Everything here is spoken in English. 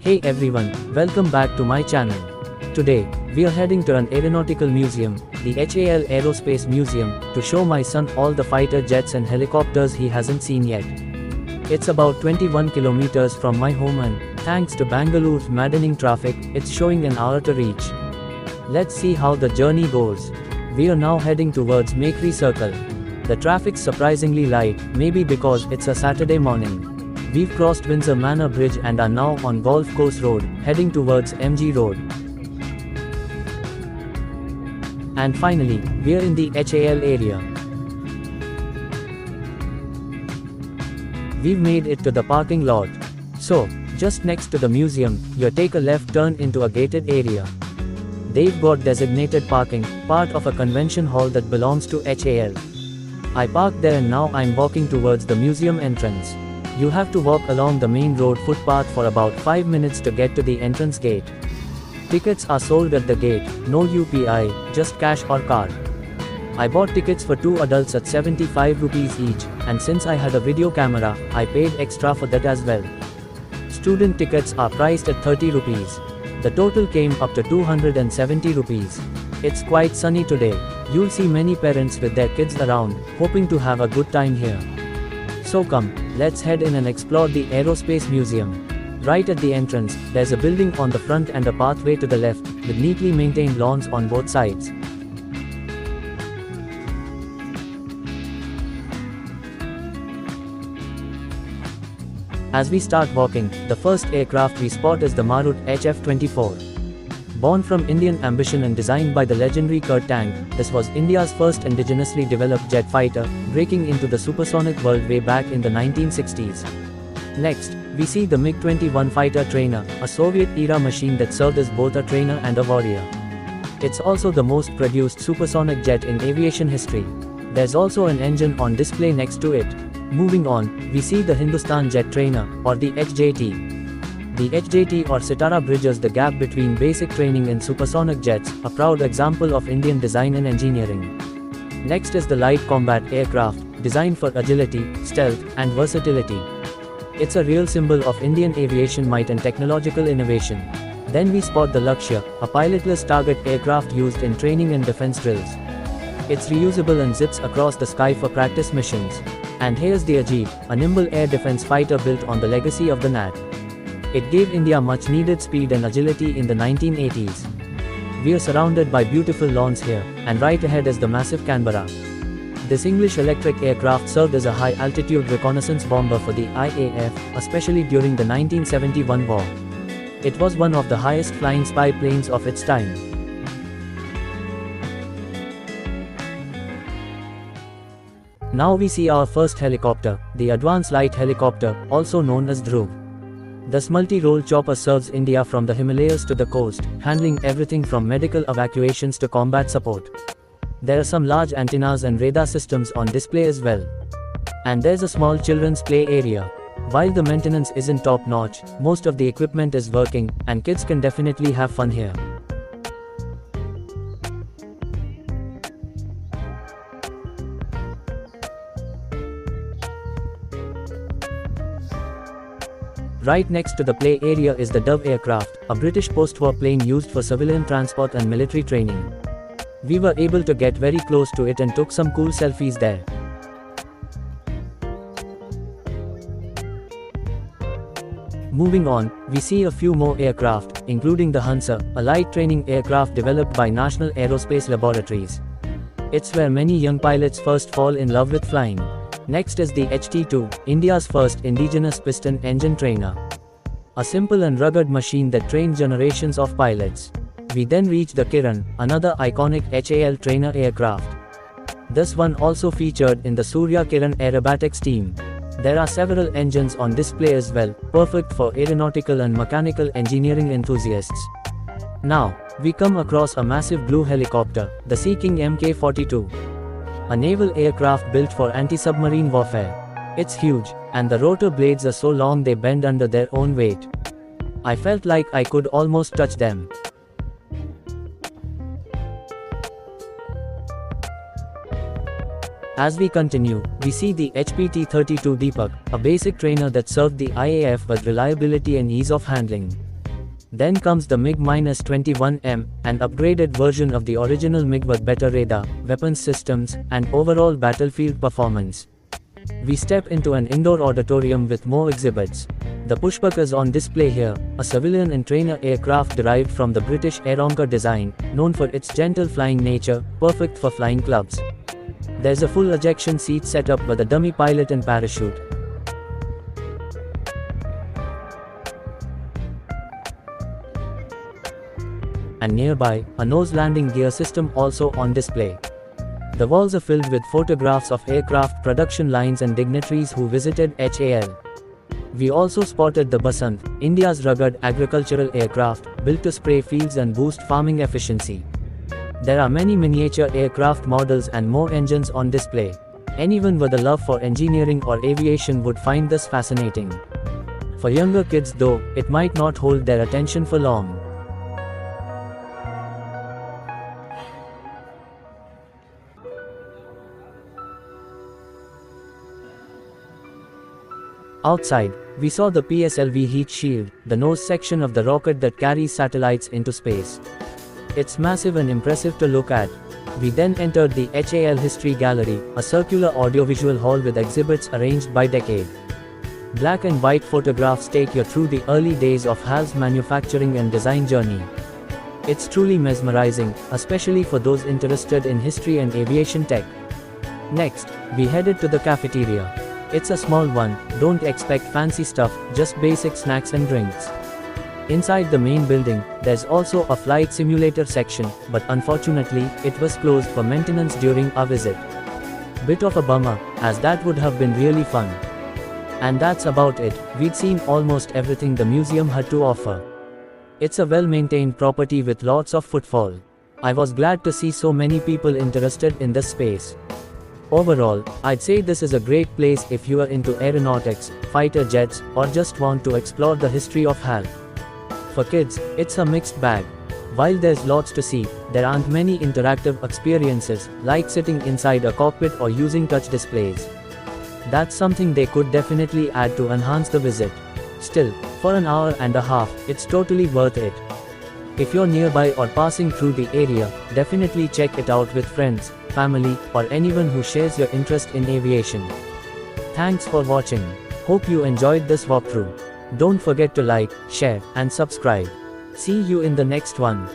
Hey everyone, welcome back to my channel. Today, we are heading to an aeronautical museum, the HAL Aerospace Museum, to show my son all the fighter jets and helicopters he hasn't seen yet. It's about 21 kilometers from my home and, thanks to Bangalore's maddening traffic, it's showing an hour to reach. Let's see how the journey goes. We are now heading towards Makri Circle. The traffic's surprisingly light, maybe because it's a Saturday morning. We've crossed Windsor Manor Bridge and are now on Golf Course Road, heading towards MG Road. And finally, we're in the HAL area. We've made it to the parking lot. So, just next to the museum, you take a left turn into a gated area. They've got designated parking, part of a convention hall that belongs to HAL. I parked there and now I'm walking towards the museum entrance. You have to walk along the main road footpath for about 5 minutes to get to the entrance gate. Tickets are sold at the gate, no UPI, just cash or card. I bought tickets for 2 adults at 75 rupees each, and since I had a video camera, I paid extra for that as well. Student tickets are priced at 30 rupees. The total came up to 270 rupees. It's quite sunny today. You'll see many parents with their kids around, hoping to have a good time here. So come, let's head in and explore the Aerospace Museum. Right at the entrance, there's a building on the front and a pathway to the left, with neatly maintained lawns on both sides. As we start walking, the first aircraft we spot is the Marut HF-24. Born from Indian ambition and designed by the legendary Kurt Tank, this was India's first indigenously developed jet fighter, breaking into the supersonic world way back in the 1960s. Next, we see the MiG-21 fighter trainer, a Soviet-era machine that served as both a trainer and a warrior. It's also the most produced supersonic jet in aviation history. There's also an engine on display next to it. Moving on, we see the Hindustan Jet Trainer, or the HJT. The HJT or Sitara bridges the gap between basic training in supersonic jets, a proud example of Indian design and engineering. Next is the Light Combat Aircraft, designed for agility, stealth, and versatility. It's a real symbol of Indian aviation might and technological innovation. Then we spot the Lakshya, a pilotless target aircraft used in training and defense drills. It's reusable and zips across the sky for practice missions. And here's the Ajit, a nimble air defense fighter built on the legacy of the NAT. It gave India much needed speed and agility in the 1980s. We are surrounded by beautiful lawns here, and right ahead is the massive Canberra. This English electric aircraft served as a high-altitude reconnaissance bomber for the IAF, especially during the 1971 war. It was one of the highest flying spy planes of its time. Now we see our first helicopter, the Advanced Light Helicopter, also known as Dhruv. This multi-role chopper serves India from the Himalayas to the coast, handling everything from medical evacuations to combat support. There are some large antennas and radar systems on display as well. And there's a small children's play area. While the maintenance isn't top-notch, most of the equipment is working, and kids can definitely have fun here. Right next to the play area is the Dove aircraft, a British post-war plane used for civilian transport and military training. We were able to get very close to it and took some cool selfies there. Moving on, we see a few more aircraft, including the Hansa, a light training aircraft developed by National Aerospace Laboratories. It's where many young pilots first fall in love with flying. Next is the HT2, India's first indigenous piston engine trainer. A simple and rugged machine that trained generations of pilots. We then reach the Kiran, another iconic HAL trainer aircraft. This one also featured in the Surya Kiran aerobatics team. There are several engines on display as well, perfect for aeronautical and mechanical engineering enthusiasts. Now, we come across a massive blue helicopter, the Sea King Mk-42. A naval aircraft built for anti-submarine warfare. It's huge, and the rotor blades are so long they bend under their own weight. I felt like I could almost touch them. As we continue, we see the HPT-32 Deepak, a basic trainer that served the IAF with reliability and ease of handling. Then comes the MiG-21M, an upgraded version of the original MiG with better radar, weapons systems, and overall battlefield performance. We step into an indoor auditorium with more exhibits. The Pushpak is on display here, a civilian and trainer aircraft derived from the British Aeronca design, known for its gentle flying nature, perfect for flying clubs. There's a full ejection seat setup with a dummy pilot and parachute. And nearby, a nose landing gear system also on display. The walls are filled with photographs of aircraft production lines and dignitaries who visited HAL. We also spotted the Basant, India's rugged agricultural aircraft, built to spray fields and boost farming efficiency. There are many miniature aircraft models and more engines on display. Anyone with a love for engineering or aviation would find this fascinating. For younger kids though, it might not hold their attention for long. Outside, we saw the PSLV heat shield, the nose section of the rocket that carries satellites into space. It's massive and impressive to look at. We then entered the HAL History Gallery, a circular audiovisual hall with exhibits arranged by decade. Black and white photographs take you through the early days of HAL's manufacturing and design journey. It's truly mesmerizing, especially for those interested in history and aviation tech. Next, we headed to the cafeteria. It's a small one, don't expect fancy stuff, just basic snacks and drinks. Inside the main building, there's also a flight simulator section, but unfortunately, it was closed for maintenance during our visit. Bit of a bummer, as that would have been really fun. And that's about it, we'd seen almost everything the museum had to offer. It's a well-maintained property with lots of footfall. I was glad to see so many people interested in this space. Overall, I'd say this is a great place if you are into aeronautics, fighter jets, or just want to explore the history of HAL. For kids, it's a mixed bag. While there's lots to see, there aren't many interactive experiences, like sitting inside a cockpit or using touch displays. That's something they could definitely add to enhance the visit. Still, for an hour and a half, it's totally worth it. If you're nearby or passing through the area, definitely check it out with friends, family, or anyone who shares your interest in aviation. Thanks for watching. Hope you enjoyed this walkthrough. Don't forget to like, share, and subscribe. See you in the next one.